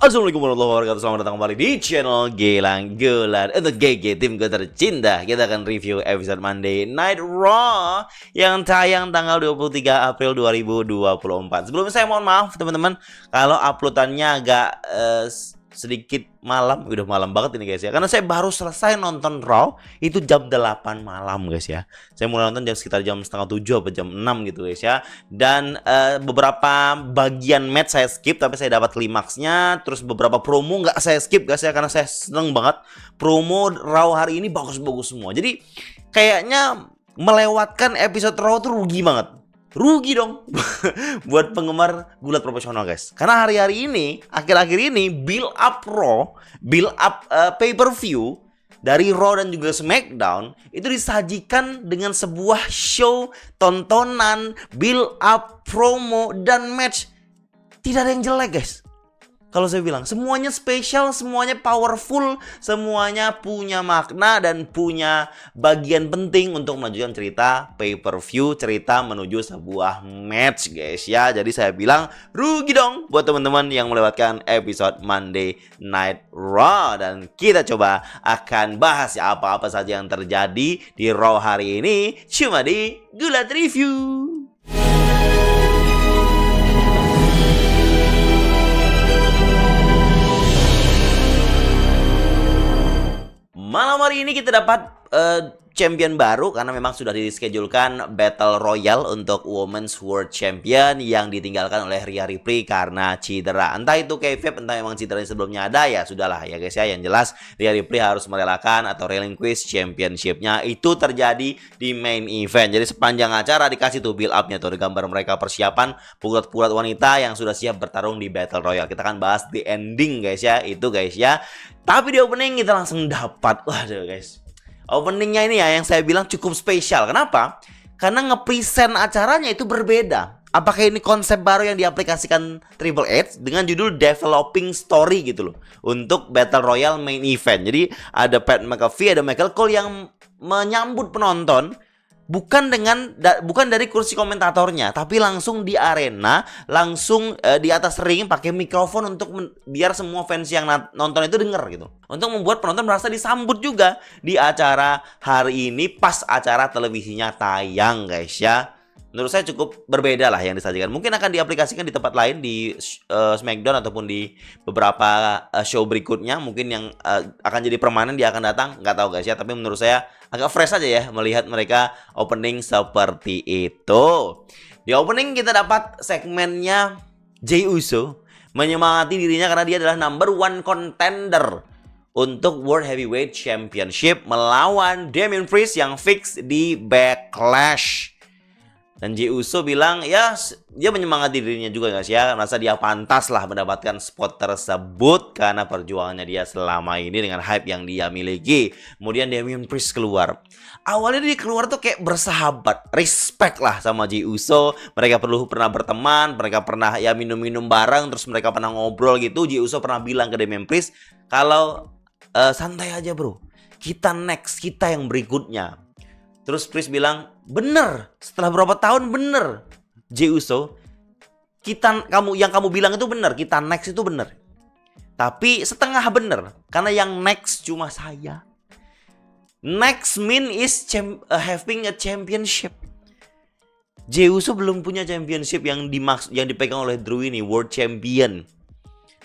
Assalamualaikum warahmatullahi wabarakatuh. Selamat datang kembali di channel Gilang Gulat untuk GG tim gue tercinta. Kita akan review episode Monday Night Raw yang tayang tanggal 23 April 2024. Sebelumnya saya mohon maaf teman-teman kalau uploadannya agak sedikit malam. Udah malam banget ini guys ya, karena saya baru selesai nonton Raw itu jam 8 malam guys ya. Saya mulai nonton sekitar jam setengah 7 atau jam 6 gitu guys ya. Dan beberapa bagian match saya skip, tapi saya dapat klimaksnya. Terus beberapa promo nggak saya skip guys ya, karena saya seneng banget promo Raw hari ini bagus-bagus semua. Jadi kayaknya melewatkan episode Raw tuh rugi banget. Rugi dong buat penggemar gulat profesional guys. Karena hari-hari ini, akhir-akhir ini build up Raw, build up pay-per-view dari Raw dan juga SmackDown itu disajikan dengan sebuah show, tontonan, build up, promo, dan match. Tidak ada yang jelek guys. Kalau saya bilang, semuanya spesial, semuanya powerful, semuanya punya makna dan punya bagian penting untuk memajukan cerita pay-per-view, cerita menuju sebuah match guys ya. Jadi saya bilang, rugi dong buat teman-teman yang melewatkan episode Monday Night Raw. Dan kita coba akan bahas ya apa-apa saja yang terjadi di Raw hari ini cuma di Gulat Review. Malam hari ini kita dapat champion baru karena memang sudah dischedulekan Battle Royale untuk Women's World Champion yang ditinggalkan oleh Rhea Ripley karena cedera. Entah itu kayfabe, entah memang cedera yang sebelumnya ada, ya sudahlah ya guys ya. Yang jelas Rhea Ripley harus merelakan atau relinquish championship-nya. Itu terjadi di main event. Jadi sepanjang acara dikasih tuh build up-nya tuh, gambar mereka persiapan pegulat-pegulat wanita yang sudah siap bertarung di Battle Royale. Kita akan bahas di ending guys ya, itu guys ya. Tapi di opening kita langsung dapat, waduh guys, openingnya ini ya yang saya bilang cukup spesial. Kenapa? Karena nge-present acaranya itu berbeda. Apakah ini konsep baru yang diaplikasikan Triple H dengan judul Developing Story gitu loh, untuk Battle Royale main event. Jadi ada Pat McAfee, ada Michael Cole yang menyambut penonton bukan dari kursi komentatornya, tapi langsung di arena, langsung di atas ring pakai mikrofon untuk biar semua fans yang nonton itu denger gitu. Untuk membuat penonton merasa disambut juga di acara hari ini pas acara televisinya tayang guys ya. Menurut saya cukup berbeda lah yang disajikan. Mungkin akan diaplikasikan di tempat lain, di SmackDown ataupun di beberapa show berikutnya. Mungkin yang akan jadi permanen dia akan datang, nggak tahu guys ya. Tapi menurut saya agak fresh aja ya melihat mereka opening seperti itu. Di opening kita dapat segmennya Jey Uso menyemangati dirinya karena dia adalah #1 contender untuk World Heavyweight Championship melawan Damian Priest yang fix di Backlash. Dan Jey Uso bilang ya dia menyemangati dirinya juga guys ya, merasa dia pantas lah mendapatkan spot tersebut karena perjuangannya dia selama ini dengan hype yang dia miliki. Kemudian Damian Priest keluar. Awalnya dia keluar tuh kayak bersahabat, respect lah sama Jey Uso. Mereka pernah berteman, mereka pernah ya minum-minum bareng, terus mereka pernah ngobrol gitu. Jey Uso pernah bilang ke Damian Priest kalau santai aja bro, kita next, kita yang berikutnya. Terus Priest bilang, bener, setelah berapa tahun bener Jey Uso, yang kamu bilang itu bener, kita next itu bener. Tapi setengah bener, karena yang next cuma saya. Next mean is having a championship. Jey Uso belum punya championship yang dipegang oleh Drew ini, world champion.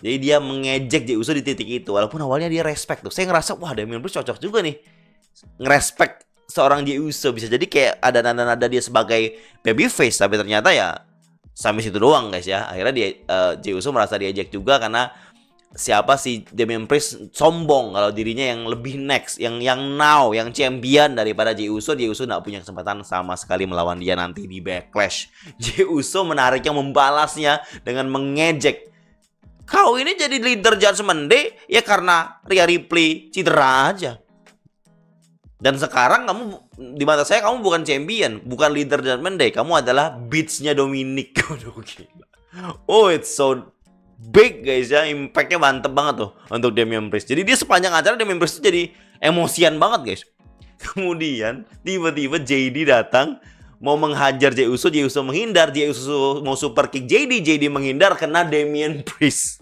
Jadi dia mengejek Jey Uso di titik itu, walaupun awalnya dia respect tuh. Saya ngerasa wah Damian Priest cocok juga nih ngerespek seorang Jey Uso, bisa jadi kayak ada nada-nada dia sebagai babyface, tapi ternyata ya sampai situ doang guys ya. Akhirnya Jey Uso merasa diejek juga karena siapa sih Damian Priest sombong kalau dirinya yang lebih next, yang now, yang champion daripada Jey Uso. Jey Uso nggak punya kesempatan sama sekali melawan dia nanti di Backlash. Jey Uso menariknya, membalasnya dengan mengejek, kau ini jadi leader Judgment Day ya karena Rhea Ripley cedera aja. Dan sekarang kamu, di mata saya kamu bukan champion, bukan leader Judgment Day, kamu adalah bitch-nya Dominic. Oh, it's so big guys ya, impactnya mantep banget tuh untuk Damian Priest. Jadi dia sepanjang acara Damian Priest tuh jadi emosian banget guys. Kemudian tiba-tiba JD datang mau menghajar Jey Uso menghindar, Jey Uso mau super kick JD menghindar, kena Damian Priest.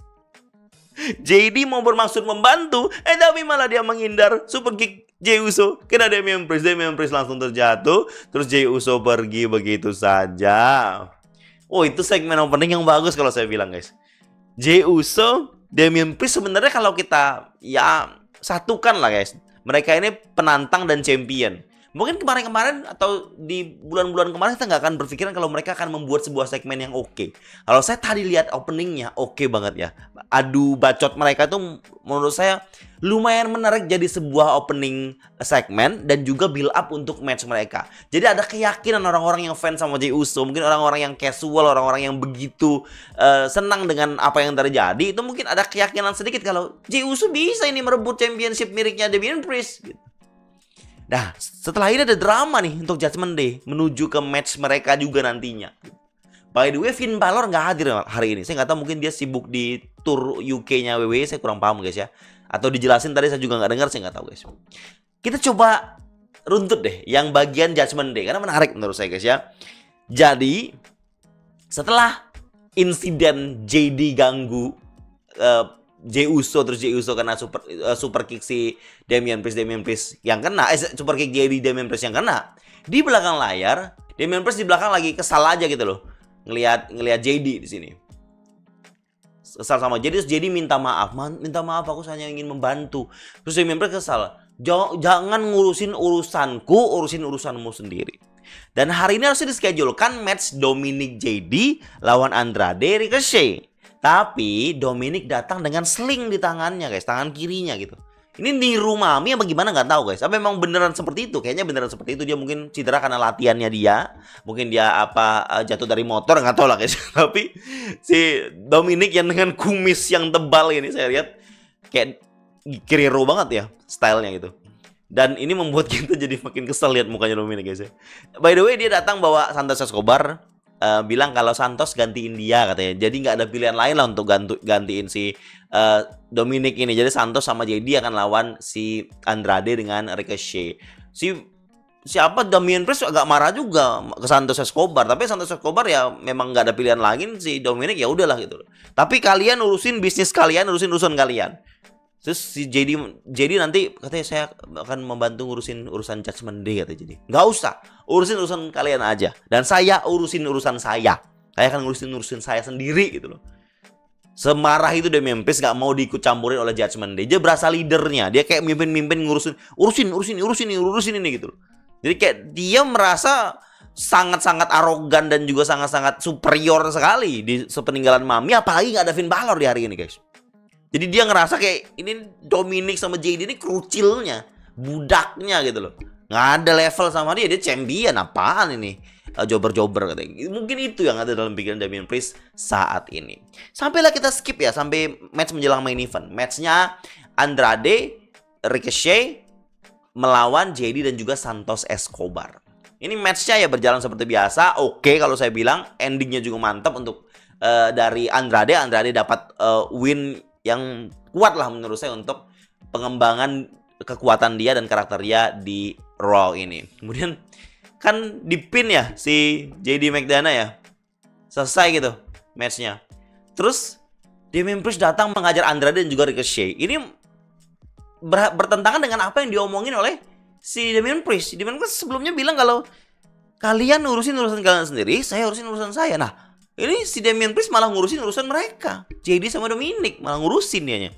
JD mau bermaksud membantu, tapi malah dia menghindar super kick Jey Uso. Kena Damian Priest langsung terjatuh, terus Jey Uso pergi begitu saja. Oh, itu segmen opening yang bagus kalau saya bilang, guys. Jey Uso, Damian Priest sebenarnya kalau kita ya satukan lah, guys. Mereka ini penantang dan champion. Mungkin kemarin-kemarin atau di bulan-bulan kemarin kita nggak akan berpikiran kalau mereka akan membuat sebuah segmen yang oke. Kalau saya tadi lihat openingnya oke banget ya. Adu bacot mereka tuh menurut saya lumayan menarik jadi sebuah opening segmen dan juga build up untuk match mereka. Jadi ada keyakinan orang-orang yang fans sama Jey Uso, mungkin orang-orang yang casual, orang-orang yang begitu senang dengan apa yang terjadi, itu mungkin ada keyakinan sedikit kalau Jey Uso bisa ini merebut championship miliknya Damian Priest gitu. Nah, setelah ini ada drama nih untuk Judgment Day menuju ke match mereka juga nantinya. By the way, Finn Balor nggak hadir hari ini. Saya nggak tahu, mungkin dia sibuk di tour UK-nya WWE. Saya kurang paham, guys ya. Atau dijelasin tadi saya juga nggak dengar, saya nggak tahu, guys. Kita coba runtut deh yang bagian Judgment Day karena menarik menurut saya, guys ya. Jadi setelah insiden JD ganggu Jey Uso, terus Jey Uso kena super kick si Damian Priest yang kena, super kick JD Damian Priest yang kena. Di belakang layar, Damian Priest di belakang lagi kesal aja gitu loh. Ngelihat JD di sini. Kesal sama JD, terus JD minta maaf, aku hanya ingin membantu. Terus Damian Priest kesal, jangan ngurusin urusanku, urusin urusanmu sendiri. Dan hari ini harusnya dischedule-kan match Dominic JD lawan Andrade Ricochet. Tapi Dominic datang dengan sling di tangannya, guys, tangan kirinya gitu. Ini niru Mami apa gimana nggak tahu, guys. Apa memang beneran seperti itu? Kayaknya beneran seperti itu. Dia mungkin cedera karena latihannya dia. Mungkin dia jatuh dari motor, nggak tahu lah, guys. Tapi si Dominic yang dengan kumis yang tebal ini saya lihat kayak kiri-ro banget ya stylenya gitu. Dan ini membuat kita jadi makin kesel lihat mukanya Dominic, guys ya. By the way, dia datang bawa Santos Escobar. Bilang kalau Santos gantiin dia katanya. Jadi nggak ada pilihan lain lah untuk gantiin si Dominic ini. Jadi Santos sama JD akan lawan si Andrade dengan Ricochet. Siapa Damian Priest agak marah juga ke Santos Escobar. Tapi Santos Escobar ya memang nggak ada pilihan lain, si Dominic ya udahlah gitu. Tapi kalian urusin bisnis kalian, urusin urusan kalian. Terus si JD nanti katanya saya akan membantu ngurusin urusan Judgment Day katanya jadi. Nggak usah, urusin urusan kalian aja. Dan saya urusin urusan saya. Saya akan ngurusin urusin saya sendiri gitu loh. Semarah itu Damian Priest nggak mau diikut campurin oleh Judgment Day. Dia berasa leadernya. Dia kayak mimpin urusin ini gitu loh. Jadi kayak dia merasa sangat-sangat arogan dan juga sangat-sangat superior sekali di sepeninggalan Mami. Apalagi nggak ada Finn Balor di hari ini, guys. Jadi dia ngerasa kayak ini Dominic sama JD ini kerucilnya, budaknya gitu loh. Nggak ada level sama dia champion, apaan ini? Jobber katanya. Mungkin itu yang ada dalam pikiran Damian Priest saat ini. Sampailah kita skip ya sampai match menjelang main event. Matchnya Andrade Ricochet melawan JD dan juga Santos Escobar. Ini matchnya ya berjalan seperti biasa. Oke, kalau saya bilang endingnya juga mantap untuk dari Andrade. Andrade dapat win yang kuat lah menurut saya untuk pengembangan kekuatan dia dan karakter dia di Raw ini. Kemudian kan dipin ya si JD McDonough ya. Selesai gitu matchnya. Terus Damian Priest datang mengajar Andrade dan juga Ricochet. Ini bertentangan dengan apa yang diomongin oleh si Damian Priest. Damian Priest sebelumnya bilang kalau kalian urusin urusan kalian sendiri, saya urusin urusan saya. Nah, ini si Damian Priest malah ngurusin urusan mereka. JD sama Dominic malah ngurusin dianya.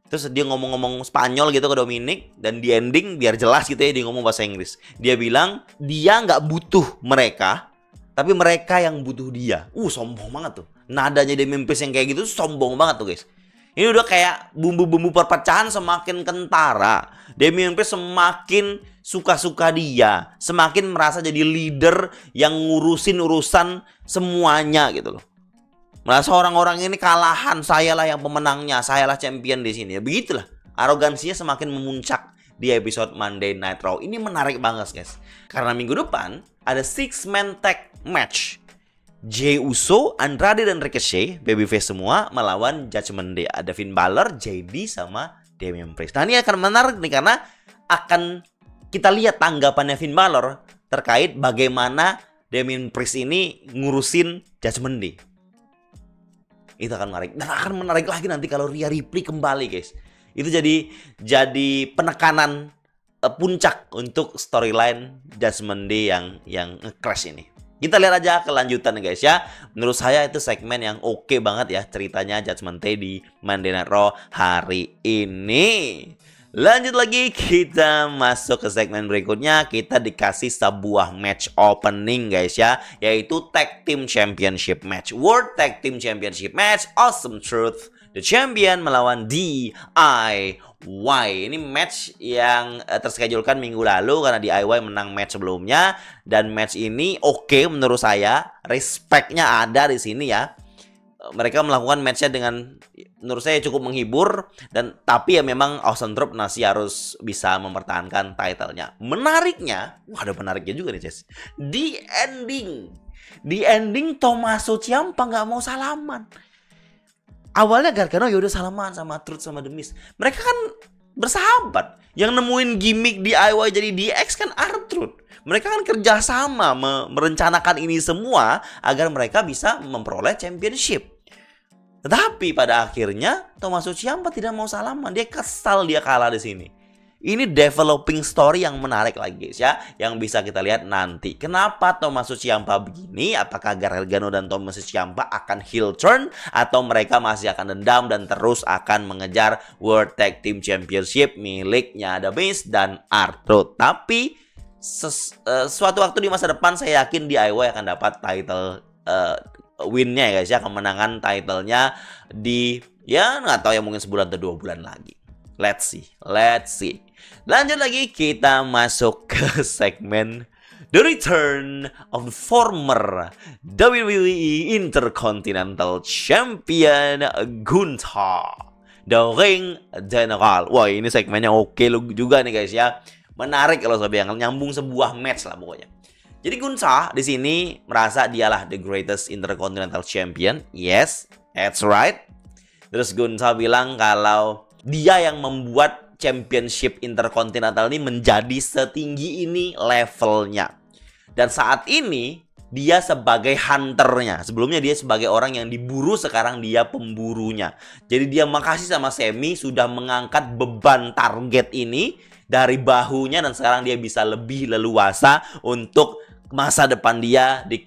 Terus dia ngomong-ngomong Spanyol gitu ke Dominic. Dan di ending biar jelas gitu ya dia ngomong bahasa Inggris. Dia bilang dia nggak butuh mereka, tapi mereka yang butuh dia. Sombong banget tuh. Nadanya Damian Priest yang kayak gitu sombong banget tuh, guys. Ini udah kayak bumbu-bumbu perpecahan semakin kentara. Damian Priest semakin suka-suka dia, semakin merasa jadi leader yang ngurusin urusan semuanya gitu loh. Merasa orang-orang ini kalahan, sayalah yang pemenangnya, sayalah champion di sini. Ya begitulah. Arogansinya semakin memuncak di episode Monday Night Raw. Ini menarik banget, guys. Karena minggu depan ada 6-man tag match. Jey Uso, Andrade dan Ricochet, babyface semua melawan Judgment Day. Ada Finn Balor, JD sama Damian Priest. Nah, ini akan menarik nih karena akan kita lihat tanggapannya Finn Balor terkait bagaimana Damian Priest ini ngurusin Judgment Day. Itu akan menarik. Dan akan menarik lagi nanti kalau Rhea Ripley kembali, guys. Itu jadi penekanan puncak untuk storyline Judgment Day yang nge-crash ini. Kita lihat aja kelanjutan, guys ya. Menurut saya itu segmen yang oke banget ya ceritanya Judgment Day di Monday Night Raw hari ini. Lanjut lagi, kita masuk ke segmen berikutnya. Kita dikasih sebuah match opening, guys ya, yaitu Tag Team Championship match, World Tag Team Championship match, Awesome Truth The Champion melawan DIY. Ini match yang terschedulkan minggu lalu karena DIY menang match sebelumnya, dan match ini oke menurut saya, respectnya ada di sini ya. Mereka melakukan matchnya dengan menurut saya cukup menghibur, dan tapi ya memang Awesome Truth masih harus bisa mempertahankan title-nya. Menariknya, ada menariknya juga nih, Jess. Di ending Tommaso Ciampa nggak mau salaman. Awalnya Gargano ya udah salaman sama Truth sama The Miz. Mereka kan bersahabat. Yang nemuin gimmick DIY jadi DX kan R-Truth. Mereka kan kerjasama merencanakan ini semua agar mereka bisa memperoleh championship. Tetapi pada akhirnya Tommaso Ciampa tidak mau salaman. Dia kesal dia kalah di sini. Ini developing story yang menarik lagi, guys ya, yang bisa kita lihat nanti. Kenapa Tommaso Ciampa begini? Apakah Gargano dan Tommaso Ciampa akan heel turn, atau mereka masih akan dendam dan terus akan mengejar World Tag Team Championship miliknya The Miz dan R-Truth? Tapi suatu waktu di masa depan saya yakin DIY akan dapat title win-nya ya, guys ya, kemenangan titlenya di, ya nggak tahu ya, mungkin sebulan atau 2 bulan lagi. Let's see. Lanjut lagi, kita masuk ke segmen The Return of the former WWE Intercontinental Champion Gunther, The Ring General. Wah, ini segmennya oke juga nih, guys ya. Menarik kalau saya bilang, nyambung sebuah match lah pokoknya. Jadi Gunther di sini merasa dialah the greatest Intercontinental Champion. Yes, that's right. Terus Gunther bilang kalau dia yang membuat Championship Intercontinental ini menjadi setinggi ini levelnya. Dan saat ini dia sebagai hunternya. Sebelumnya dia sebagai orang yang diburu, sekarang dia pemburunya. Jadi dia makasih sama Sami sudah mengangkat beban target ini dari bahunya, dan sekarang dia bisa lebih leluasa untuk masa depan dia di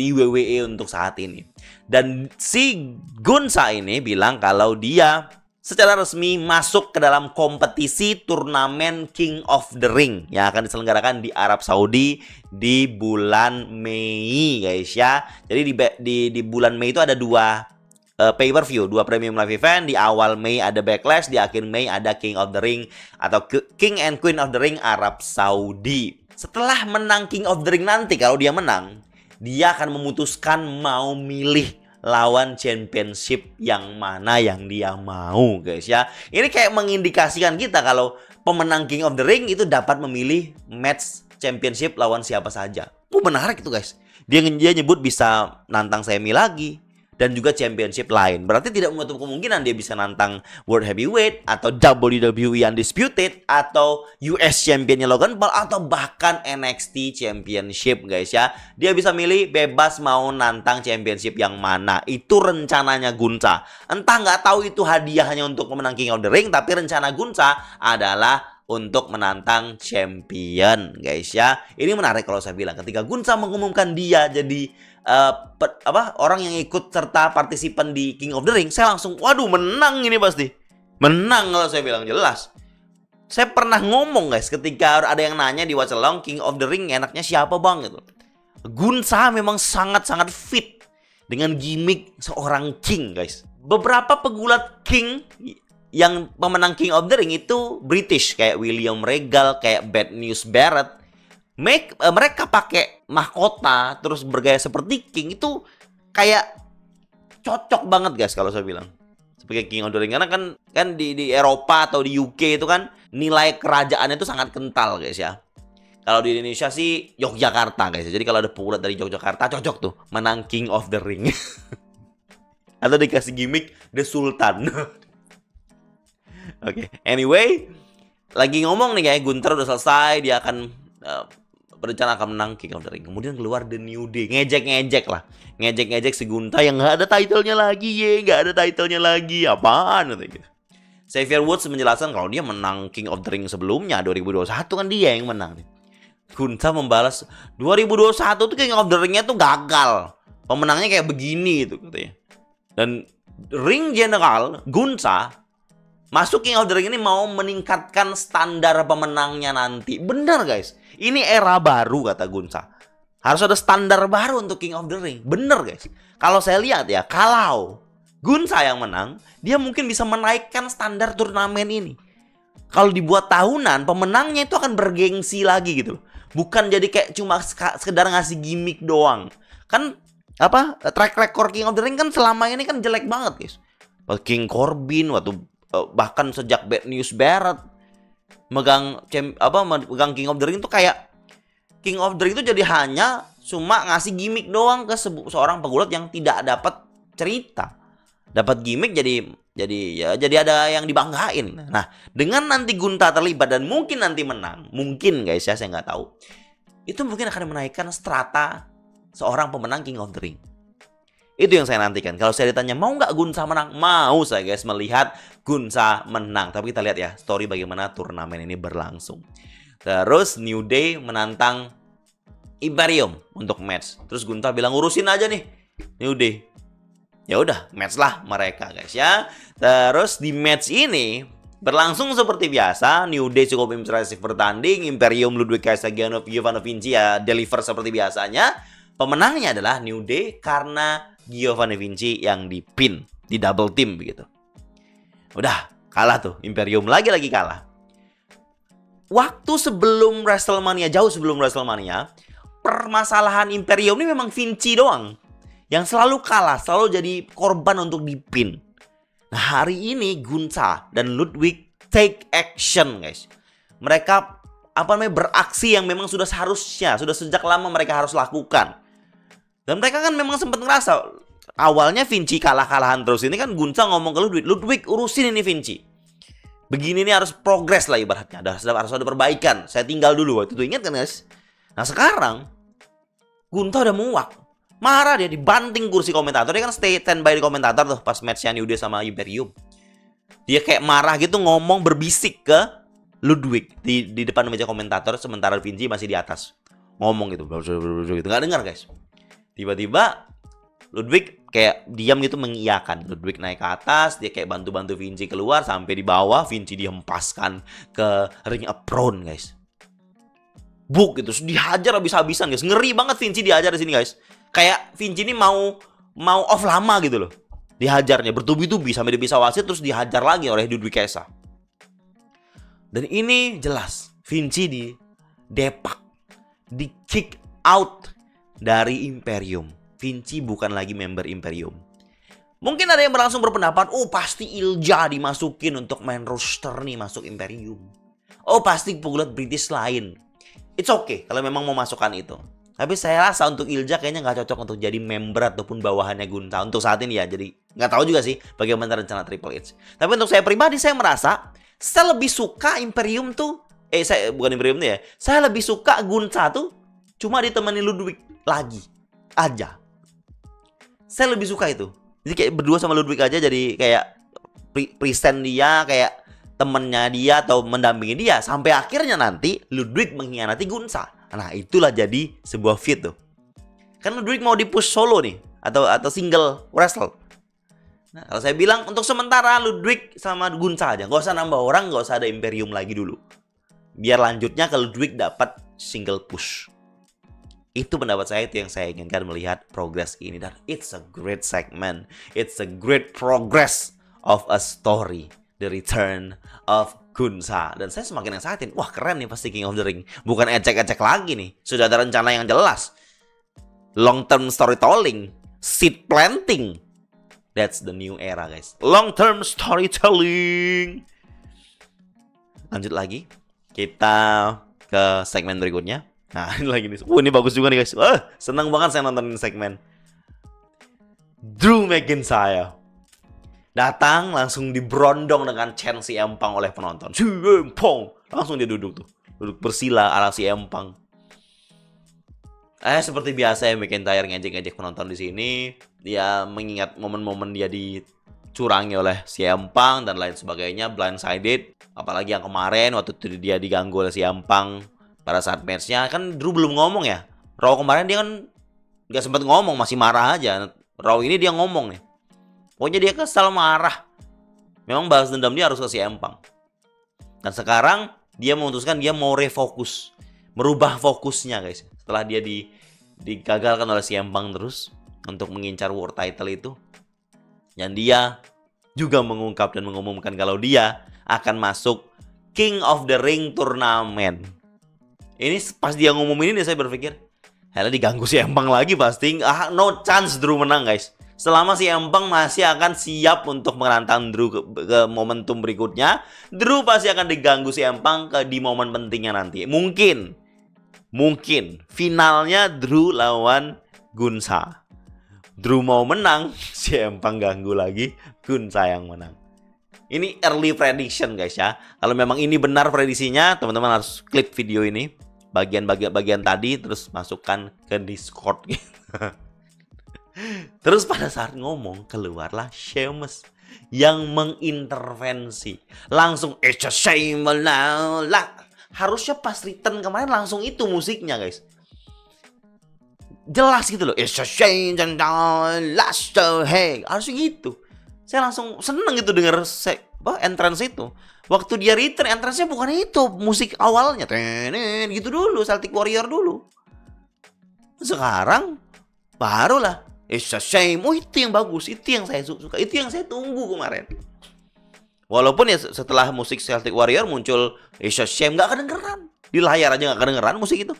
WWE untuk saat ini. Dan si Gunther ini bilang kalau dia secara resmi masuk ke dalam kompetisi turnamen King of the Ring yang akan diselenggarakan di Arab Saudi di bulan Mei, guys ya. Jadi di bulan Mei itu ada 2 pay-per-view, 2 premium live event. Di awal Mei ada Backlash, di akhir Mei ada King of the Ring atau King and Queen of the Ring Arab Saudi. Setelah menang King of the Ring nanti, kalau dia menang, dia akan memutuskan mau milih lawan championship yang mana yang dia mau, guys ya. Ini kayak mengindikasikan kita kalau pemenang King of the Ring itu dapat memilih match championship lawan siapa saja. Menarik itu, guys. Dia nyebut bisa nantang Sami lagi dan juga championship lain. Berarti tidak menutup kemungkinan dia bisa nantang World Heavyweight atau WWE Undisputed atau US Championnya Logan Paul atau bahkan NXT Championship, guys ya. Dia bisa milih bebas mau nantang championship yang mana. Itu rencananya Gunther. Entah nggak tahu itu hadiahnya untuk memenang King of the Ring, tapi rencana Gunther adalah untuk menantang champion, guys ya. Ini menarik kalau saya bilang ketika Gunther mengumumkan dia jadi orang yang ikut serta partisipan di King of the Ring, saya langsung waduh, menang ini pasti. Menang kalau saya bilang, jelas. Saya pernah ngomong, guys, ketika ada yang nanya di Watch Along King of the Ring enaknya siapa bang gitu. Gunther memang sangat-sangat fit dengan gimmick seorang king, guys. Beberapa pegulat king yang pemenang King of the Ring itu British, kayak William Regal, kayak Bad News Barrett. Mereka pakai mahkota terus bergaya seperti king, itu kayak cocok banget, guys, kalau saya bilang sebagai King of the Ring. Karena kan di Eropa atau di UK itu kan nilai kerajaannya itu sangat kental, guys ya. Kalau di Indonesia sih Yogyakarta, guys. Jadi kalau ada pegulat dari Yogyakarta cocok tuh menang King of the Ring. Atau dikasih gimmick The Sultan. Oke, anyway, lagi ngomong nih, kayak Gunther udah selesai, dia akan berencana akan menang King of the Ring. Kemudian keluar The New Day, ngejek-ngejek lah. Ngejek-ngejek si Gunther yang nggak ada title-nya lagi, nggak ada title-nya lagi. Apaan gitu. Xavier Woods menjelaskan kalau dia menang King of the Ring sebelumnya 2021 kan dia yang menang. Gunther membalas 2021 tuh King of the Ring-nya tuh gagal. Pemenangnya kayak begini gitu katanya. Dan Ring General Gunther masuk King of the Ring ini mau meningkatkan standar pemenangnya nanti. Benar guys. Ini era baru kata Gunther. Harus ada standar baru untuk King of the Ring. Benar guys. Kalau saya lihat ya, kalau Gunther yang menang, dia mungkin bisa menaikkan standar turnamen ini. Kalau dibuat tahunan, pemenangnya itu akan bergengsi lagi gitu loh. Bukan jadi kayak cuma sekedar ngasih gimmick doang. Kan track record King of the Ring kan selama ini kan jelek banget guys. King Corbin waktu bahkan sejak Bad News Barrett megang King of the Ring tuh kayak King of the Ring itu jadi hanya cuma ngasih gimmick doang ke seorang pegulat yang tidak dapat cerita. Dapat gimmick jadi ada yang dibanggain. Nah, dengan nanti Gunther terlibat dan mungkin nanti menang, mungkin guys ya, saya nggak tahu. Itu mungkin akan menaikkan strata seorang pemenang King of the Ring. Itu yang saya nantikan. Kalau saya ditanya mau nggak Gunther menang, mau saya guys melihat Gunther menang. Tapi kita lihat ya story bagaimana turnamen ini berlangsung. Terus New Day menantang Imperium untuk match. Terus Gunther bilang urusin aja nih New Day. Ya udah, match lah mereka guys ya. Terus di match ini berlangsung seperti biasa. New Day cukup impresif bertanding. Imperium Ludwig Kaiser Giovanni Vinci ya deliver seperti biasanya. Pemenangnya adalah New Day karena Giovanni Vinci yang dipin, di double team begitu. Udah, kalah tuh. Imperium lagi-lagi kalah. Waktu sebelum WrestleMania, jauh sebelum WrestleMania, permasalahan Imperium ini memang Vinci doang yang selalu kalah, selalu jadi korban untuk dipin. Nah, hari ini Gunther dan Ludwig take action, guys. Mereka beraksi yang memang sudah seharusnya, sudah sejak lama mereka harus lakukan. Dan mereka kan memang sempat ngerasa awalnya Vinci kalah-kalahan terus. Ini kan Gunther ngomong ke Ludwig urusin ini Vinci. Begini nih harus progres lah ibaratnya, harus ada perbaikan. Saya tinggal dulu waktu itu, ingat kan guys? Nah, sekarang Gunther udah muak. Marah dia, dibanting kursi komentator. Dia kan standby di komentator tuh pas matchnya New Day sama Imperium. Dia kayak marah gitu ngomong berbisik ke Ludwig di depan meja komentator sementara Vinci masih di atas. Ngomong gitu. Nggak dengar guys. Tiba-tiba Ludwig kayak diam gitu mengiyakan. Ludwig naik ke atas, dia kayak bantu-bantu Vinci keluar sampai di bawah Vinci dihempaskan ke ring apron guys. Buk gitu, dihajar habis-habisan guys. Ngeri banget Vinci dihajar di sini guys. Kayak Vinci ini mau off lama gitu loh. Dihajarnya bertubi-tubi sampai dia bisa wasit terus dihajar lagi oleh Ludwig Kaiser. Dan ini jelas Vinci di depak, di kick out dari Imperium. Vinci bukan lagi member Imperium. Mungkin ada yang berlangsung berpendapat, oh pasti Ilja dimasukin untuk main roster nih masuk Imperium. Oh pasti pegulat British lain. It's okay kalau memang mau masukkan itu. Tapi saya rasa untuk Ilja kayaknya nggak cocok untuk jadi member ataupun bawahannya Gunther untuk saat ini ya. Jadi nggak tahu juga sih bagaimana rencana Triple H. Tapi untuk saya pribadi saya merasa saya lebih suka Imperium tuh. Saya bukan Imperium tuh ya. Saya lebih suka Gunther tuh cuma ditemani Ludwig lagi aja. Saya lebih suka itu. Jadi kayak berdua sama Ludwig aja jadi kayak present dia kayak temennya dia atau mendampingi dia sampai akhirnya nanti Ludwig mengkhianati Gunther. Nah, itulah jadi sebuah feud tuh. Kan Ludwig mau di-push solo nih atau single wrestle. Nah, kalau saya bilang untuk sementara Ludwig sama Gunther aja. Gak usah nambah orang, gak usah ada Imperium lagi dulu. Biar lanjutnya ke Ludwig dapat single push. Itu pendapat saya, itu yang saya inginkan melihat progress ini. Dan it's a great segment. It's a great progress of a story. The return of Gunther. Dan saya semakin excited. Wah keren nih pasti King of the Ring. Bukan ecek-ecek lagi nih. Sudah ada rencana yang jelas. Long term storytelling. Seed planting. That's the new era guys. Long term storytelling. Lanjut lagi. Kita ke segmen berikutnya. Nah ini lagi nih. Ini bagus juga nih guys. Senang banget saya nontonin segmen. Drew McIntyre datang langsung diberondong dengan chant si Empang oleh penonton. Si Empang. Langsung dia duduk tuh. Duduk bersila ala si Empang. Seperti biasa ya, McIntyre ngejek-ngejek penonton di sini. Dia mengingat momen-momen dia dicurangi oleh CM Punk dan lain sebagainya, blindsided. Apalagi yang kemarin waktu itu dia diganggu oleh CM Punk pada saat match-nya. Kan Drew belum ngomong ya. Raw kemarin dia kan nggak sempat ngomong, masih marah aja. Raw ini dia ngomong nih. Pokoknya dia kesal, marah. Memang balas dendam dia harus ke CM Punk. Dan sekarang dia memutuskan dia mau refocus, merubah fokusnya guys. Setelah dia digagalkan oleh CM Punk terus untuk mengincar world title itu. Dan dia juga mengungkap dan mengumumkan kalau dia akan masuk King of the Ring Tournament. Ini pas dia ngumumin ini saya berpikir, hela diganggu CM Punk lagi pasti. No chance Drew menang guys. Selama CM Punk masih akan siap untuk menantang Drew ke momentum berikutnya, Drew pasti akan diganggu CM Punk di momen pentingnya nanti. Mungkin finalnya Drew lawan Gunsa. Drew mau menang, CM Punk ganggu lagi, Gunsa yang menang. Ini early prediction guys ya. Kalau memang ini benar prediksinya, teman-teman harus klik video ini bagian tadi terus masukkan ke Discord gitu. Terus pada saat ngomong keluarlah Sheamus yang mengintervensi. Langsung it's a shame now lah. Harusnya pas return kemarin langsung itu musiknya guys. Jelas gitu loh. It's a shame last hey. Harusnya gitu. Saya langsung seneng gitu denger entrance itu. Waktu dia return entrance-nya bukan itu, musik awalnya gitu dulu, Celtic Warrior dulu. Sekarang barulah it's a shame. Oh itu yang bagus, itu yang saya suka, itu yang saya tunggu kemarin. Walaupun ya setelah musik Celtic Warrior muncul it's a shame, gak kedengeran. Di layar aja gak kedengeran musik itu.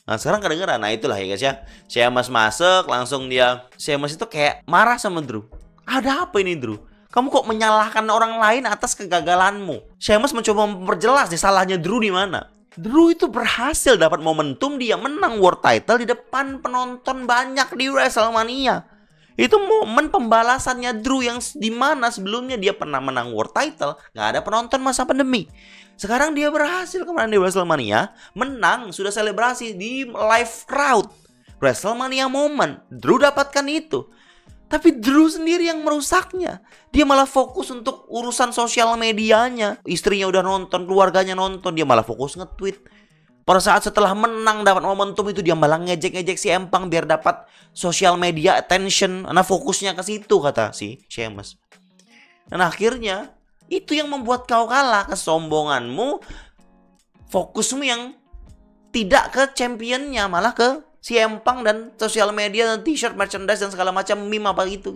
Nah sekarang kedengeran, nah itulah ya guys ya. Sheamus masuk, langsung Sheamus itu kayak marah sama Drew. Ada apa ini Drew? Kamu kok menyalahkan orang lain atas kegagalanmu? Sheamus mencoba memperjelas nih salahnya Drew di mana. Drew itu berhasil dapat momentum dia menang world title di depan penonton banyak di WrestleMania. Itu momen pembalasannya Drew yang dimana sebelumnya dia pernah menang world title, nggak ada penonton masa pandemi. Sekarang dia berhasil kemarin di WrestleMania, menang, sudah selebrasi di live crowd. WrestleMania moment, Drew dapatkan itu. Tapi Drew sendiri yang merusaknya. Dia malah fokus untuk urusan sosial medianya. Istrinya udah nonton, keluarganya nonton. Dia malah fokus nge-tweet. Pada saat setelah menang dapat momentum itu, dia malah ngejek-ngejek si Empang biar dapat sosial media attention. Nah fokusnya ke situ kata si Sheamus. Dan akhirnya itu yang membuat kau kalah. Kesombonganmu, fokusmu yang tidak ke championnya, malah ke si Empang dan sosial media dan t-shirt, merchandise dan segala macam meme apa gitu.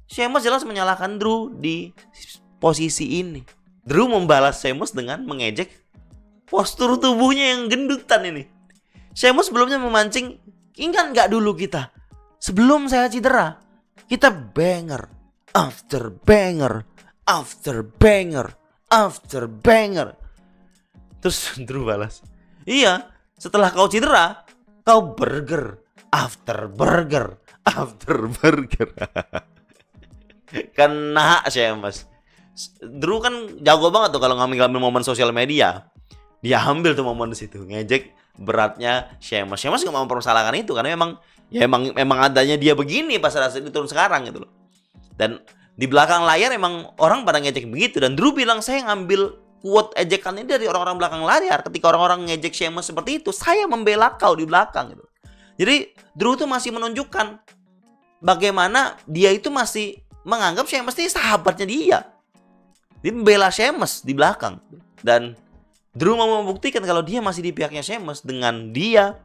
Sheamus jelas menyalahkan Drew di posisi ini. Drew membalas Sheamus dengan mengejek postur tubuhnya yang gendutan ini. Sheamus sebelumnya memancing, ingat nggak dulu kita sebelum saya cedera kita banger after banger after banger after banger. Terus Drew balas, iya setelah kau cedera kau burger after burger after burger. Kena Sheamus. Drew kan jago banget tuh kalau ngambil momen sosial media. Dia ambil tuh momen di situ, ngejek beratnya Sheamus. Sheamus nggak mau mempersalahkan itu karena memang adanya dia begini pas ada turun sekarang gitu loh. Dan di belakang layar emang orang pada ngejek begitu, dan Drew bilang saya ngambil quote ejekan ini dari orang-orang belakang layar. Ketika orang-orang ngejek Sheamus seperti itu, saya membela kau di belakang gitu. Jadi Drew tuh masih menunjukkan bagaimana dia itu masih menganggap Sheamus ini sahabatnya dia. Dia membela Sheamus di belakang. Dan Drew mau membuktikan kalau dia masih di pihaknya Sheamus dengan dia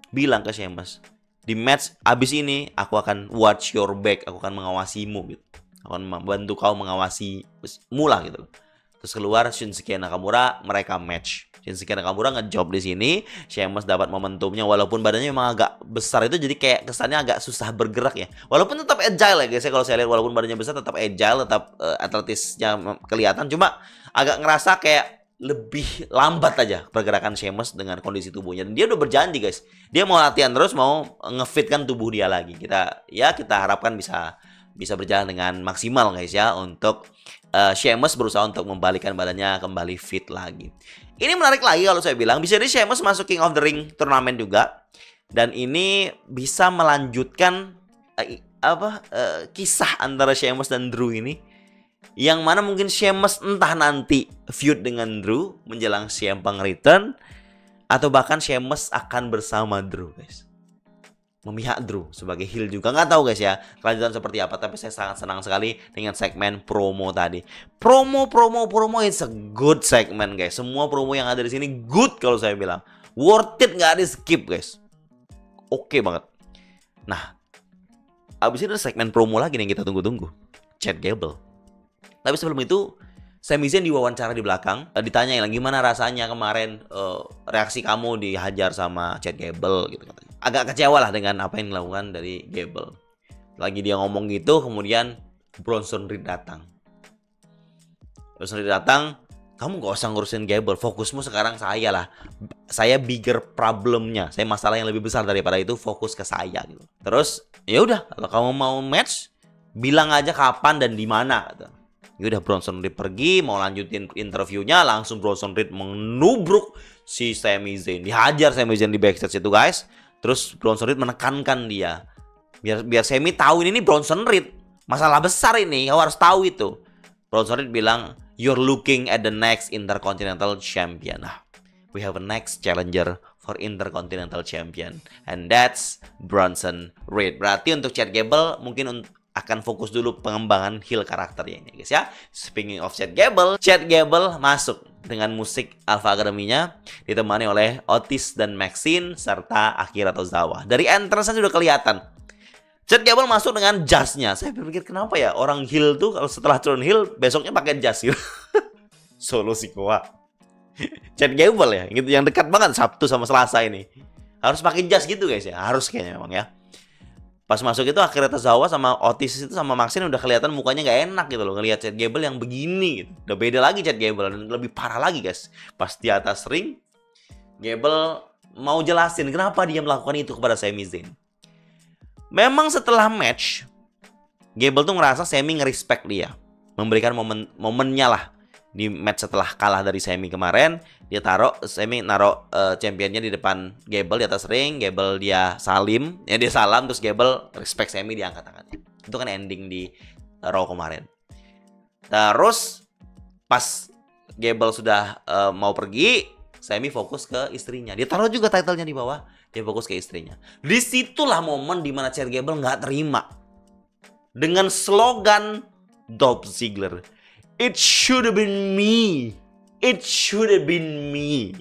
bilang ke Sheamus, di match abis ini aku akan watch your back, aku akan mengawasimu gitu. Aku akan membantu kau mengawasi mula gitu. Terus keluar Shinsuke Nakamura, mereka match. Shinsuke Nakamura ngejob di sini, Sheamus dapat momentumnya walaupun badannya memang agak besar itu jadi kayak kesannya agak susah bergerak ya. Walaupun tetap agile ya guys, kalau saya lihat walaupun badannya besar tetap agile, tetap atletisnya kelihatan, cuma agak ngerasa kayak lebih lambat aja pergerakan Sheamus dengan kondisi tubuhnya. Dan dia udah berjanji guys, dia mau latihan terus, mau ngefitkan tubuh dia lagi. Kita harapkan bisa berjalan dengan maksimal guys ya, untuk Sheamus berusaha untuk membalikan badannya kembali fit lagi. Ini menarik lagi kalau saya bilang, bisa jadi Sheamus masuk King of the Ring turnamen juga. Dan ini bisa melanjutkan kisah antara Sheamus dan Drew ini. Yang mana mungkin Sheamus entah nanti feud dengan Drew menjelang CM Punk return, atau bahkan Sheamus akan bersama Drew, guys. Memihak Drew sebagai heel juga. Nggak tahu guys ya kelanjutan seperti apa. Tapi saya sangat senang sekali dengan segmen promo tadi. Promo it's a good segment guys. Semua promo yang ada di sini good kalau saya bilang. Worth it, nggak ada skip guys. Oke banget. Nah, abis itu ada segmen promo lagi nih yang kita tunggu-tunggu. Chad Gable. Tapi sebelum itu, Sami Zayn diwawancara di belakang. Ditanyain lagi gimana rasanya kemarin reaksi kamu dihajar sama Chad Gable gitu katanya. Agak kecewa lah dengan apa yang dilakukan dari Gable. Lagi dia ngomong gitu, kemudian Bronson Reed datang. Kamu gak usah ngurusin Gable, fokusmu sekarang saya lah. Saya bigger problemnya, saya masalah yang lebih besar daripada itu, fokus ke saya gitu. Terus, ya udah, kalau kamu mau match, bilang aja kapan dan di mana gitu. Ya udah, Bronson Reed pergi, mau lanjutin interviewnya, langsung Bronson Reed menubruk si Sami Zayn. Dihajar Sami Zayn di backstage itu guys. Terus Bronson Reed menekankan dia. Biar Sami tahu ini Bronson Reed. Masalah besar ini, kau harus tahu itu. Bronson Reed bilang, "You're looking at the next Intercontinental Champion." Nah, we have a next challenger for Intercontinental Champion. And that's Bronson Reed. Berarti untuk Chad Gable mungkin akan fokus dulu pengembangan heel karakternya ini guys ya. Speaking of Chad Gable masuk dengan musik Alpha Academy-nya ditemani oleh Otis dan Maxine serta Akira Tozawa. Dari entrance sudah kelihatan Chad Gable masuk dengan jas-nya. Saya berpikir kenapa ya orang heel tuh kalau setelah turun heel besoknya pakai jas gitu. Solo Sikoa. Chad Gable ya, gitu yang dekat banget Sabtu sama Selasa ini. Harus pakai jas gitu guys ya. Harus kayaknya memang ya. Pas masuk itu Akira Tozawa sama Otis itu sama Maxine udah kelihatan mukanya nggak enak gitu loh ngelihat Chad Gable yang begini gitu. Udah beda lagi Chad Gable dan lebih parah lagi guys. Pas di atas ring Gable mau jelasin kenapa dia melakukan itu kepada Sami Zayn. Memang setelah match Gable tuh ngerasa Sami nge-respect dia, memberikan momennya lah. Di match setelah kalah dari Sami kemarin, Sami naruh championnya di depan Gable di atas ring. Gable dia salim, ya dia salam, terus Gable respect Sami, diangkat tangannya. Itu kan ending di Raw kemarin. Terus pas Gable sudah mau pergi, Sami fokus ke istrinya. Dia taruh juga title-nya di bawah, dia fokus ke istrinya. Disitulah momen dimana Chad Gable nggak terima dengan slogan Dolph Ziggler. It should have been me. It should have been me.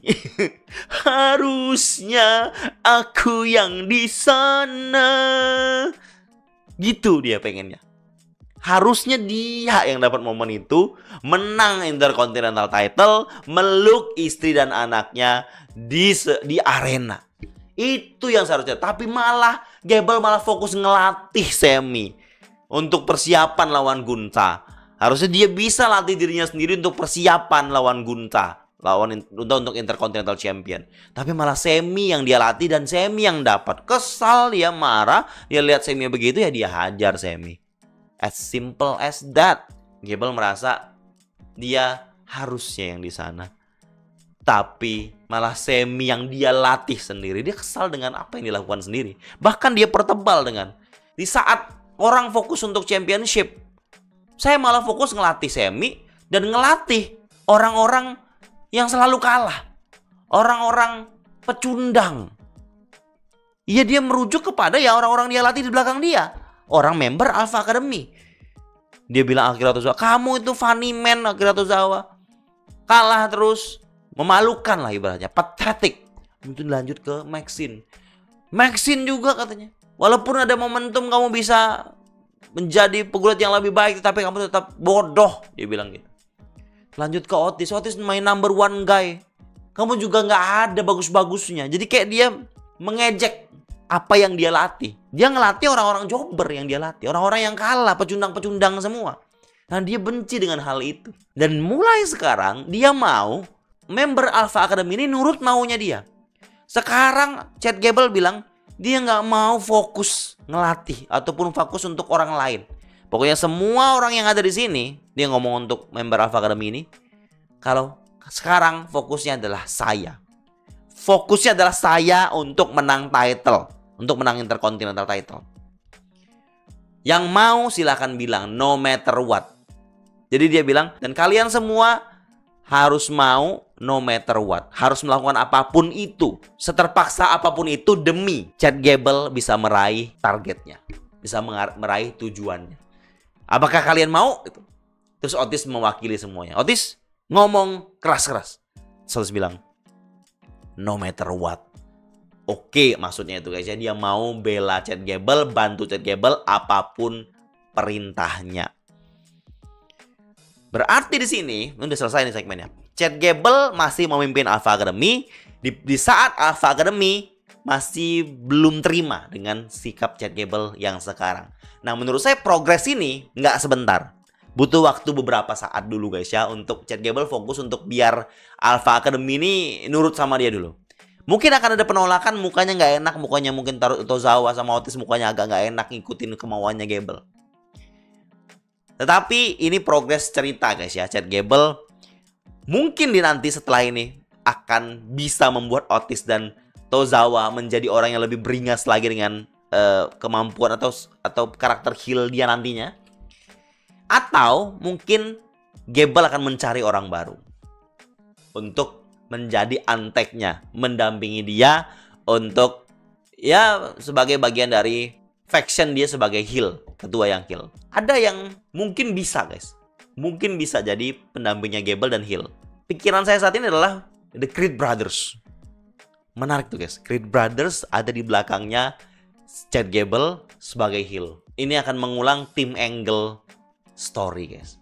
Harusnya aku yang di sana. Gitu dia pengennya. Harusnya dia yang dapat momen itu, menang Intercontinental title, meluk istri dan anaknya di arena. Itu yang seharusnya. Tapi malah Gable malah fokus ngelatih Sami untuk persiapan lawan Gunther. Harusnya dia bisa latih dirinya sendiri untuk persiapan lawan Gunther, untuk Intercontinental Champion. Tapi malah Sami yang dia latih dan Sami yang dapat. Kesal, dia marah, dia lihat Sami begitu ya dia hajar Sami. As simple as that. Gable merasa dia harusnya yang di sana. Tapi malah Sami yang dia latih sendiri. Dia kesal dengan apa yang dilakukan sendiri. Bahkan dia pertebal dengan di saat orang fokus untuk championship, saya malah fokus ngelatih Sami dan ngelatih orang-orang yang selalu kalah. Orang-orang pecundang. Iya, dia merujuk kepada ya orang-orang dia latih di belakang dia. Orang member Alpha Academy. Dia bilang Akira Tozawa, kamu itu funny man Akira Tozawa. Kalah terus. Memalukan lah ibaratnya. Pathetic. Itu lanjut ke Maxine. Maxine juga katanya. Walaupun ada momentum kamu bisa menjadi pegulat yang lebih baik, tapi kamu tetap bodoh, dia bilang gitu. Lanjut ke Otis. Otis my number one guy. Kamu juga nggak ada bagus-bagusnya. Jadi kayak dia mengejek apa yang dia latih. Dia ngelatih orang-orang jobber yang dia latih. Orang-orang yang kalah, pecundang-pecundang semua. Nah, dia benci dengan hal itu. Dan mulai sekarang dia mau member Alpha Academy ini nurut maunya dia. Sekarang Chad Gable bilang dia nggak mau fokus ngelatih ataupun fokus untuk orang lain. Pokoknya semua orang yang ada di sini, dia ngomong untuk member Alpha Academy ini, kalau Sekarang fokusnya adalah saya. Fokusnya adalah saya untuk menang title. Untuk menang Intercontinental title. Yang mau silahkan bilang, no matter what. Jadi dia bilang, dan kalian semua harus mau no matter what. Harus melakukan apapun itu. Seterpaksa apapun itu demi Chad Gable bisa meraih targetnya. Bisa meraih tujuannya. Apakah kalian mau? Terus Otis mewakili semuanya. Otis ngomong keras-keras. Terus bilang, no matter what. Oke, maksudnya itu guys ya. Dia mau bela Chad Gable, bantu Chad Gable apapun perintahnya. Berarti di sini udah selesai nih segmennya. Chad Gable masih memimpin Alpha Academy di saat Alpha Academy masih belum terima dengan sikap Chad Gable yang sekarang. Nah, menurut saya progres ini nggak sebentar. Butuh waktu beberapa saat dulu guys ya untuk Chad Gable fokus untuk biar Alpha Academy ini nurut sama dia dulu. Mungkin akan ada penolakan, mukanya nggak enak, mukanya mungkin Tozawa sama Otis mukanya agak nggak enak ngikutin kemauannya Gable. Tetapi ini progres cerita guys ya. Chad Gable mungkin nanti setelah ini akan bisa membuat Otis dan Tozawa menjadi orang yang lebih beringas lagi dengan kemampuan atau karakter heel dia nantinya. Atau mungkin Gable akan mencari orang baru untuk menjadi anteknya, mendampingi dia untuk ya sebagai bagian dari faction dia sebagai heel, ketua yang heel. Ada yang mungkin bisa guys. Mungkin bisa jadi pendampingnya Gable dan heel. Pikiran saya saat ini adalah The Creed Brothers. Menarik tuh guys. Creed Brothers ada di belakangnya Chad Gable sebagai heel. Ini akan mengulang Team Angle story guys.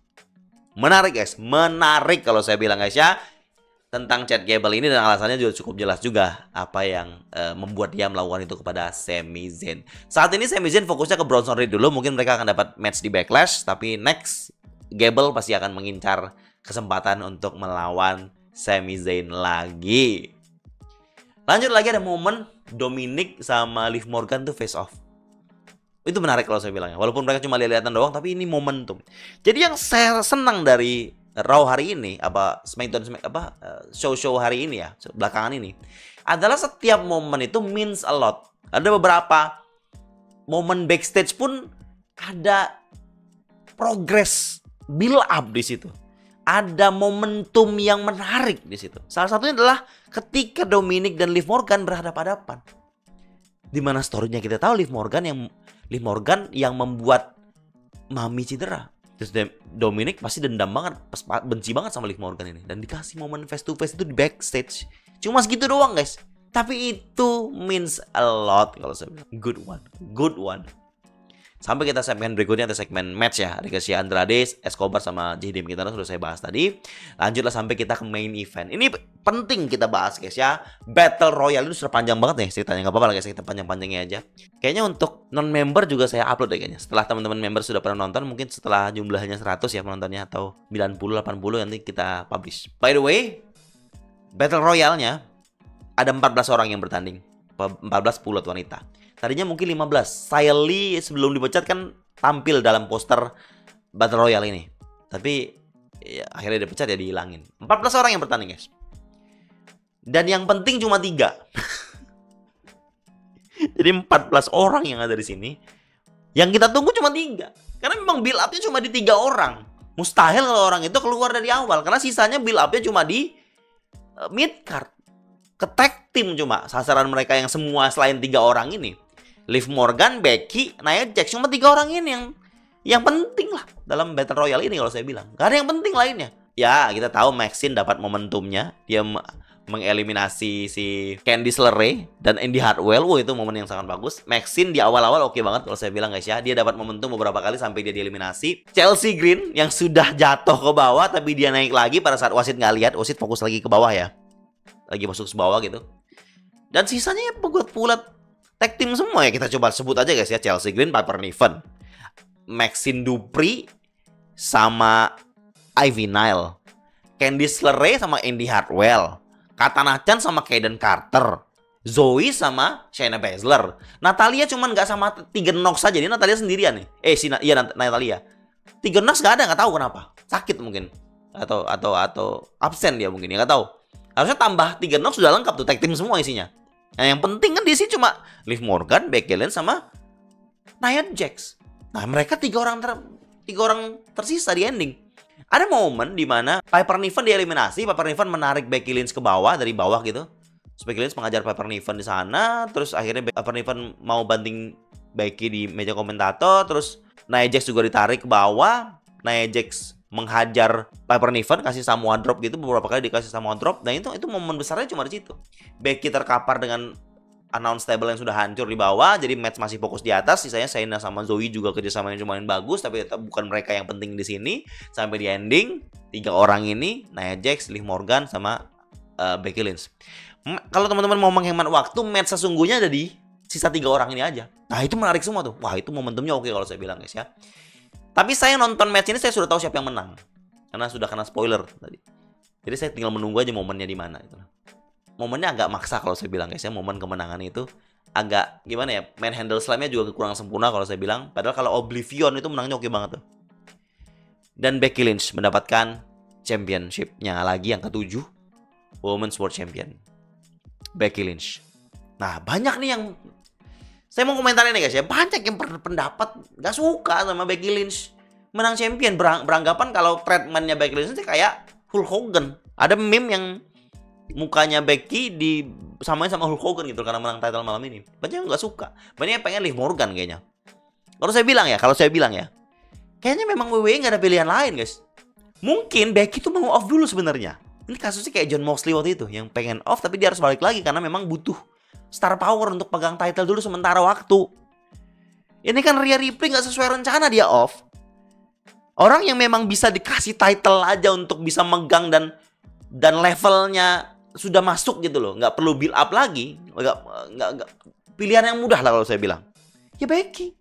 Menarik guys. Menarik kalau saya bilang guys ya. Tentang Chad Gable ini, dan alasannya juga cukup jelas juga apa yang membuat dia melakukan itu kepada Sami Zayn. Saat ini Sami Zayn fokusnya ke Bronson Reed dulu, mungkin mereka akan dapat match di Backlash, tapi next Gable pasti akan mengincar kesempatan untuk melawan Sami Zayn lagi. Lanjut lagi ada momen Dominic sama Liv Morgan tuh face off. Itu menarik kalau saya bilang ya. Walaupun mereka cuma lihat-lihatan doang, tapi ini momentum. Jadi yang saya senang dari Raw hari ini, show hari ini ya, belakangan ini, adalah setiap momen itu means a lot. Ada beberapa momen backstage pun ada progress build up di situ. Ada momentum yang menarik di situ. Salah satunya adalah ketika Dominic dan Liv Morgan berhadapan-hadapan. Di mana story-nya kita tahu Liv Morgan yang membuat Mami cedera. Terus Dominic pasti dendam banget, benci banget sama Liv Morgan ini. Dan dikasih momen face to face itu di backstage. Cuma segitu doang guys. Tapi itu means a lot kalau saya bilang. Good one. Sampai kita segmen berikutnya, ada segmen match ya. Ricochet Andrade, Escobar sama J.D. Quintana sudah saya bahas tadi. Lanjutlah sampai kita ke main event. Ini penting kita bahas guys ya. Battle Royale itu sudah panjang banget nih ceritanya. Gak apa-apa lah guys, kita panjang-panjangnya aja. Kayaknya untuk non-member juga saya upload deh kayaknya. Setelah teman-teman member sudah pernah nonton, mungkin setelah jumlahnya 100 ya penontonnya, atau 90-80 nanti kita publish. By the way, Battle Royale-nya ada 14 orang yang bertanding. 14 pulut wanita. Tadinya mungkin 15. Xia Li sebelum dipecat kan tampil dalam poster Battle Royale ini. Tapi ya, akhirnya dipecat ya dihilangin. 14 orang yang bertanding guys. Dan yang penting cuma 3. Jadi 14 orang yang ada di sini. Yang kita tunggu cuma 3. Karena memang build up-nya cuma di 3 orang. Mustahil kalau orang itu keluar dari awal. Karena sisanya build up-nya cuma di mid card. Ke tag team cuma sasaran mereka yang semua selain 3 orang ini. Liv Morgan, Becky, Nia Jax, cuma 3 orang ini yang penting lah dalam Battle Royale ini kalau saya bilang. Gak ada yang penting lainnya. Ya, kita tahu Maxine dapat momentumnya. Dia mengeliminasi si Candice LeRae dan Indy Hartwell. Itu momen yang sangat bagus. Maxine di awal-awal oke banget kalau saya bilang guys ya. Dia dapat momentum beberapa kali sampai dia dieliminasi. Chelsea Green yang sudah jatuh ke bawah tapi dia naik lagi pada saat wasit nggak lihat. Wasit fokus lagi ke bawah ya. Lagi masuk ke bawah gitu. Dan sisanya ya pulat tag team semua ya, kita coba sebut aja guys ya. Chelsea Green, Piper Niven, Maxine Dupri sama Ivy Nile, Candice LeRae sama Indy Hartwell, Katana Chan sama Kaden Carter, Zoe sama Shayna Baszler. Natalia cuman nggak sama Tegan Nox saja, ini Natalia sendirian nih. Natalia. Tegan Nox nggak ada, nggak tahu kenapa, sakit mungkin. atau absen dia mungkin ya, nggak tahu. Harusnya tambah 3 knock sudah lengkap tuh tag team semua isinya. Nah, yang penting kan di sini cuma Liv Morgan, Becky Lynch sama Nia Jax. Nah, mereka tiga orang tersisa di ending. Ada momen di mana Piper Niven dieliminasi, Piper Niven menarik Becky Lynch ke bawah dari bawah gitu. Terus Becky Lynch mengajar Piper Niven di sana, terus akhirnya Piper Niven mau banting Becky di meja komentator, terus Nia Jax juga ditarik ke bawah. Nia Jax menghajar Piper Niven, kasih Samoa drop gitu, beberapa kali dikasih Samoa drop. Dan itu momen besarnya cuma di situ. Becky terkapar dengan announce table yang sudah hancur di bawah, jadi match masih fokus di atas. Sisanya Shayna sama Zoe juga kerjasamanya lumayan bagus, tapi bukan mereka yang penting di sini. Sampai di ending, 3 orang ini, Nia Jax, Liv Morgan, sama Becky Lynch. Kalau teman-teman mau menghemat waktu, match sesungguhnya ada di sisa 3 orang ini aja. Nah, itu menarik semua tuh. Wah, itu momentumnya oke kalau saya bilang guys ya. Tapi saya nonton match ini, saya sudah tahu siapa yang menang, karena sudah kena spoiler tadi. Jadi saya tinggal menunggu aja momennya di mana gitu. Momennya agak maksa kalau saya bilang guys ya, momen kemenangan itu agak gimana ya, main handle slamnya juga kurang sempurna kalau saya bilang. Padahal kalau Oblivion itu menangnya oke banget tuh. Dan Becky Lynch mendapatkan championship-nya lagi yang ke-7, Women's World Champion, Becky Lynch. Nah, banyak nih yang saya mau komentarin nih guys ya, banyak yang berpendapat gak suka sama Becky Lynch menang champion, beranggapan kalau treatmentnya Becky Lynch kayak Hulk Hogan. Ada meme yang mukanya Becky disamain sama Hulk Hogan gitu karena menang title malam ini. Banyak yang gak suka. Banyak yang pengen Liv Morgan kayaknya. Kalau saya bilang ya, kayaknya memang WWE gak ada pilihan lain guys. Mungkin Becky tuh mau off dulu sebenarnya. Ini kasusnya kayak Jon Moxley waktu itu, yang pengen off tapi dia harus balik lagi karena memang butuh star power untuk pegang title dulu sementara waktu. Ini kan Rhea Ripley gak sesuai rencana dia off. Orang yang memang bisa dikasih title aja untuk bisa megang dan levelnya sudah masuk gitu loh, nggak perlu build up lagi, nggak pilihan yang mudah lah kalau saya bilang. Ya Becky.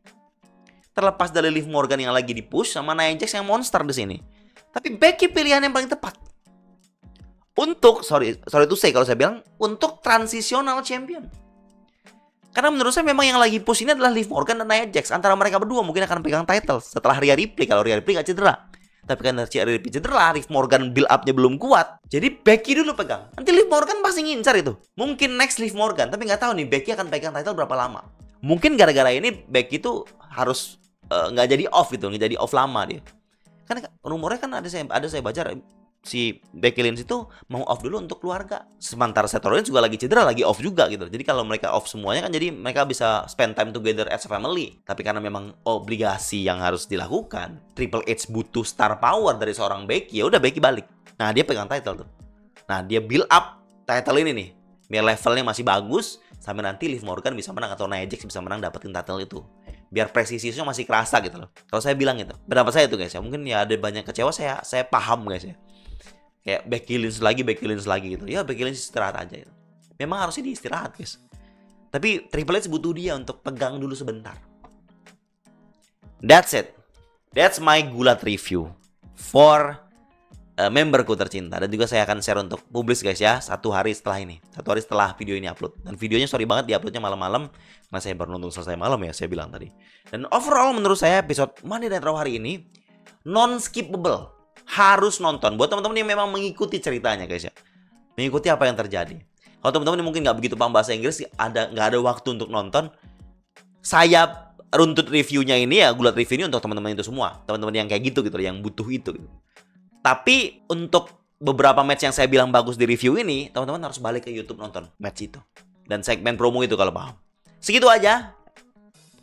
Terlepas dari Liv Morgan yang lagi di-push sama Nia Jax yang monster di sini. Tapi Becky pilihan yang paling tepat. Untuk sorry to say kalau saya bilang untuk transitional champion. Karena menurut saya memang yang lagi push ini adalah Liv Morgan dan Nia Jax. Antara mereka berdua mungkin akan pegang title setelah Rhea Ripley kalau Rhea Ripley nggak cedera. Tapi kan Rhea Ripley cedera, Liv Morgan build up-nya belum kuat. Jadi Becky dulu pegang. Nanti Liv Morgan pasti ngincar itu. Mungkin next Liv Morgan, tapi nggak tahu nih Becky akan pegang title berapa lama. Mungkin gara-gara ini Becky tuh harus nggak jadi off gitu, nggak jadi off lama dia. Kan rumornya kan ada saya baca si Becky Lynch itu mau off dulu untuk keluarga. Sementara Seth Rollins juga lagi cedera, lagi off juga gitu. Jadi kalau mereka off semuanya kan jadi mereka bisa spend time together as a family. Tapi karena memang obligasi yang harus dilakukan, Triple H butuh star power dari seorang Becky, ya udah Becky balik. Nah, dia pegang title tuh. Nah, dia build up title ini nih. Biar levelnya masih bagus sampai nanti Liv Morgan bisa menang atau Nia Jax bisa menang dapetin title itu. Biar presisinya masih kerasa gitu loh. Kalau saya bilang gitu. Pendapat saya itu guys ya. Mungkin ya ada banyak kecewa, saya paham guys ya. Kayak Becky Lynch lagi gitu. Ya Becky Lynch istirahat aja gitu. Memang harusnya diistirahat guys. Tapi Triple H butuh dia untuk pegang dulu sebentar. That's it. That's my gulat review for memberku tercinta. Dan juga saya akan share untuk publis guys ya. 1 hari setelah ini. 1 hari setelah video ini upload. Dan videonya sorry banget diuploadnya malam-malam. Karena saya baru nonton selesai malam ya saya bilang tadi. Dan overall menurut saya episode Monday Night Raw hari ini non-skippable. Harus nonton. Buat teman-teman yang memang mengikuti ceritanya guys ya. Mengikuti apa yang terjadi. Kalau teman-teman yang mungkin nggak begitu paham bahasa Inggris, nggak ada waktu untuk nonton. Saya runtut reviewnya ini ya, gulat review ini untuk teman-teman itu semua. Teman-teman yang kayak gitu yang butuh itu gitu. Tapi untuk beberapa match yang saya bilang bagus di review ini, teman-teman harus balik ke YouTube nonton match itu. Dan segmen promo itu kalau paham. Segitu aja.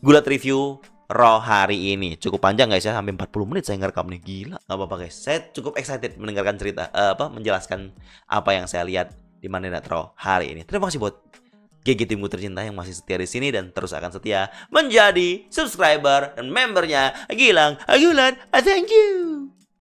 Gulat review Raw hari ini. Cukup panjang guys ya, sampai 40 menit saya ngerekam nih. Gila. Gak apa-apa guys. Saya cukup excited mendengarkan cerita menjelaskan apa yang saya lihat di Monday Night Raw hari ini. Terima kasih buat GG timku tercinta yang masih setia di sini dan terus akan setia menjadi subscriber dan membernya Gilang Agulan. Thank you.